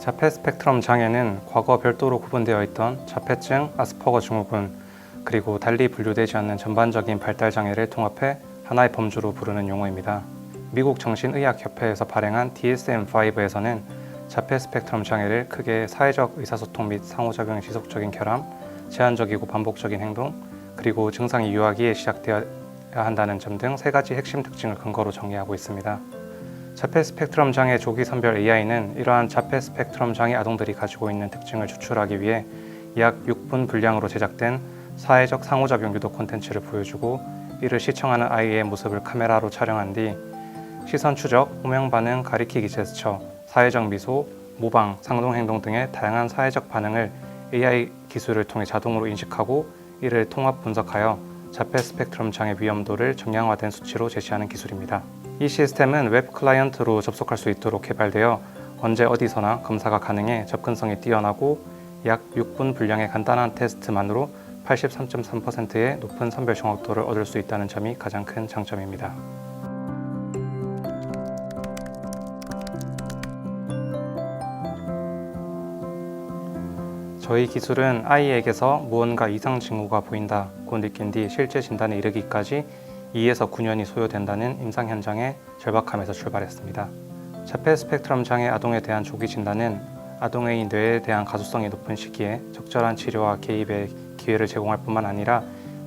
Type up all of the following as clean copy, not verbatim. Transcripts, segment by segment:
자폐 스펙트럼 장애는 과거 별도로 구분되어 있던 자폐증, 아스퍼거 증후군, 그리고 달리 분류되지 않는 전반적인 발달 장애를 통합해 하나의 범주로 부르는 용어입니다. 미국 정신의학협회에서 발행한 DSM-5에서는 자폐 스펙트럼 장애를 크게 사회적 의사소통 및 상호작용의 지속적인 결함, 제한적이고 반복적인 행동, 그리고 증상이 유아기에 시작되어야 한다는 점 등 세 가지 핵심 특징을 근거로 정의하고 있습니다. 자폐 스펙트럼 장애 조기 선별 AI는 이러한 자폐 스펙트럼 장애 아동들이 가지고 있는 특징을 추출하기 위해 약 6분 분량으로 제작된 사회적 상호작용 유도 콘텐츠를 보여주고, 이를 시청하는 아이의 모습을 카메라로 촬영한 뒤 시선 추적, 호명 반응, 가리키기 제스처, 사회적 미소, 모방, 상동 행동 등의 다양한 사회적 반응을 AI 기술을 통해 자동으로 인식하고 이를 통합 분석하여 자폐 스펙트럼 장애 위험도를 정량화된 수치로 제시하는 기술입니다. 이 시스템은 웹 클라이언트로 접속할 수 있도록 개발되어 언제 어디서나 검사가 가능해 접근성이 뛰어나고 약 6분 분량의 간단한 테스트만으로 83.3%의 높은 선별 정확도를 얻을 수 있다는 점이 가장 큰 장점입니다. 저희 기술은 아이에게서 무언가 이상 징후가 보인다고 느낀 뒤 실제 진단에 이르기까지 2에서 9년이 소요된다는 임상 현장의 절박함에서 출발했습니다. 자폐 스펙트럼 장애 아동에 대한 조기 진단은 아동의 뇌에 대한 가소성이 높은 시기에 적절한 치료와 개입의 기회를 제공할 뿐만 아니라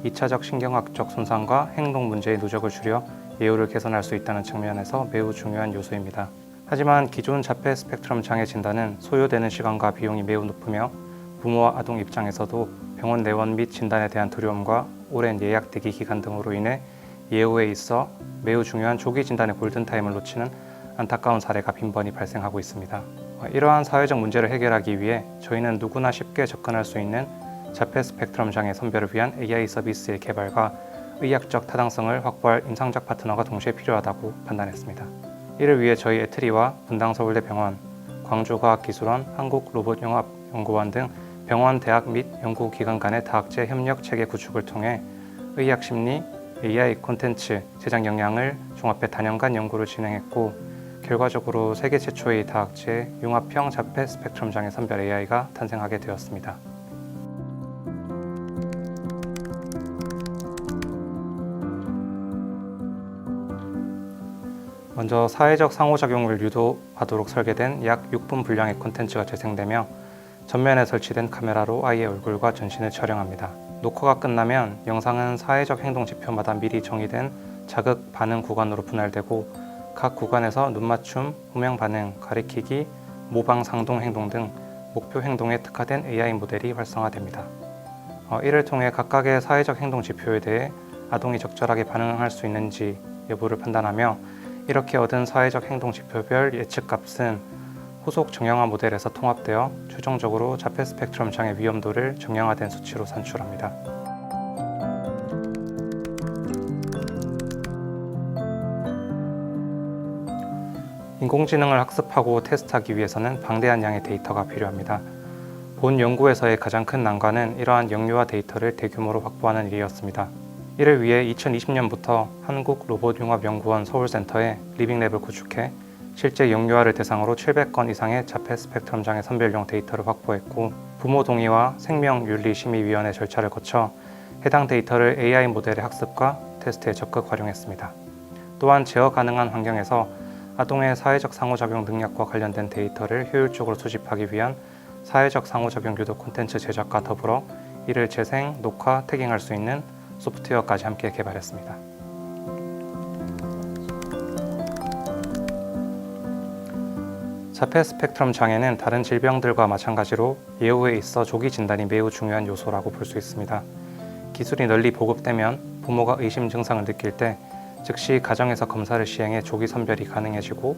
2차적 신경학적 손상과 행동 문제의 누적을 줄여 예후를 개선할 수 있다는 측면에서 매우 중요한 요소입니다. 하지만 기존 자폐 스펙트럼 장애 진단은 소요되는 시간과 비용이 매우 높으며 부모와 아동 입장에서도 병원 내원 및 진단에 대한 두려움과 오랜 예약 대기 기간 등으로 인해 예후에 있어 매우 중요한 조기 진단의 골든타임을 놓치는 안타까운 사례가 빈번히 발생하고 있습니다. 이러한 사회적 문제를 해결하기 위해 저희는 누구나 쉽게 접근할 수 있는 자폐 스펙트럼 장애 선별을 위한 AI 서비스의 개발과 의학적 타당성을 확보할 임상적 파트너가 동시에 필요하다고 판단했습니다. 이를 위해 저희 에트리와 분당서울대병원, 광주과학기술원, 한국로봇융합연구원 등 병원, 대학 및 연구기관 간의 다학제 협력 체계 구축을 통해 의학심리, AI 콘텐츠 제작 역량을 종합해 단연간 연구를 진행했고, 결과적으로 세계 최초의 다학제 융합형 자폐 스펙트럼 장애 선별 AI가 탄생하게 되었습니다. 먼저 사회적 상호작용을 유도하도록 설계된 약 6분 분량의 콘텐츠가 재생되며 전면에 설치된 카메라로 아이의 얼굴과 전신을 촬영합니다. 녹화가 끝나면 영상은 사회적 행동 지표마다 미리 정의된 자극 반응 구간으로 분할되고, 각 구간에서 눈맞춤, 호명 반응, 가리키기, 모방 상동 행동 등 목표 행동에 특화된 AI 모델이 활성화됩니다. 이를 통해 각각의 사회적 행동 지표에 대해 아동이 적절하게 반응할 수 있는지 여부를 판단하며, 이렇게 얻은 사회적 행동 지표별 예측값은 후속 정형화 모델에서 통합되어 최종적으로 자폐 스펙트럼 장애 위험도를 정형화된 수치로 산출합니다. 인공지능을 학습하고 테스트하기 위해서는 방대한 양의 데이터가 필요합니다. 본 연구에서의 가장 큰 난관은 이러한 영유아 데이터를 대규모로 확보하는 일이었습니다. 이를 위해 2020년부터 한국로봇융합연구원 서울센터에 리빙랩을 구축해 실제 영유아를 대상으로 700건 이상의 자폐 스펙트럼 장애 선별용 데이터를 확보했고, 부모 동의와 생명윤리심의위원회 절차를 거쳐 해당 데이터를 AI 모델의 학습과 테스트에 적극 활용했습니다. 또한 제어 가능한 환경에서 아동의 사회적 상호작용 능력과 관련된 데이터를 효율적으로 수집하기 위한 사회적 상호작용 유도 콘텐츠 제작과 더불어 이를 재생, 녹화, 태깅할 수 있는 소프트웨어까지 함께 개발했습니다. 자폐 스펙트럼 장애는 다른 질병들과 마찬가지로 예후에 있어 조기 진단이 매우 중요한 요소라고 볼 수 있습니다. 기술이 널리 보급되면 부모가 의심 증상을 느낄 때 즉시 가정에서 검사를 시행해 조기 선별이 가능해지고,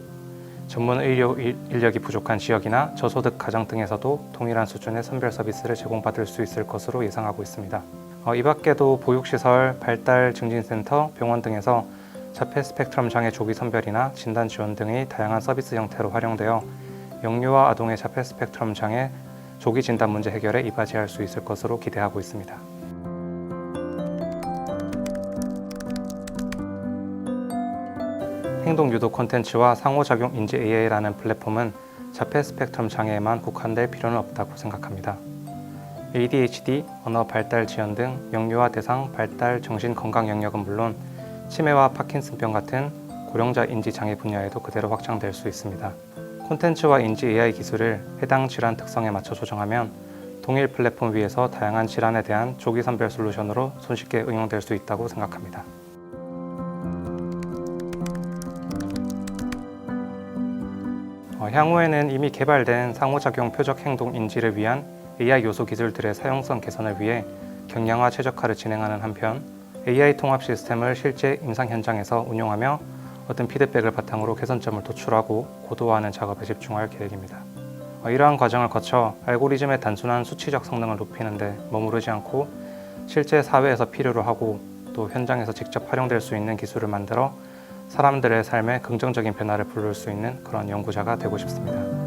전문 의료 인력이 부족한 지역이나 저소득 가정 등에서도 동일한 수준의 선별 서비스를 제공받을 수 있을 것으로 예상하고 있습니다. 이 밖에도 보육시설, 발달증진센터, 병원 등에서 자폐 스펙트럼 장애 조기 선별이나 진단 지원 등의 다양한 서비스 형태로 활용되어 영유아 아동의 자폐 스펙트럼 장애 조기 진단 문제 해결에 이바지할 수 있을 것으로 기대하고 있습니다. 행동 유도 콘텐츠와 상호작용 인지 AI라는 플랫폼은 자폐 스펙트럼 장애에만 국한될 필요는 없다고 생각합니다. ADHD, 언어 발달 지연 등 영유아 대상 발달 정신 건강 영역은 물론 치매와 파킨슨병 같은 고령자 인지 장애 분야에도 그대로 확장될 수 있습니다. 콘텐츠와 인지 AI 기술을 해당 질환 특성에 맞춰 조정하면 동일 플랫폼 위에서 다양한 질환에 대한 조기 선별 솔루션으로 손쉽게 응용될 수 있다고 생각합니다. 향후에는 이미 개발된 상호작용 표적 행동 인지를 위한 AI 요소 기술들의 사용성 개선을 위해 경량화 최적화를 진행하는 한편 AI 통합 시스템을 실제 임상 현장에서 운용하며 얻은 피드백을 바탕으로 개선점을 도출하고 고도화하는 작업에 집중할 계획입니다. 이러한 과정을 거쳐 알고리즘의 단순한 수치적 성능을 높이는 데 머무르지 않고 실제 사회에서 필요로 하고 또 현장에서 직접 활용될 수 있는 기술을 만들어 사람들의 삶에 긍정적인 변화를 불러올 수 있는 그런 연구자가 되고 싶습니다.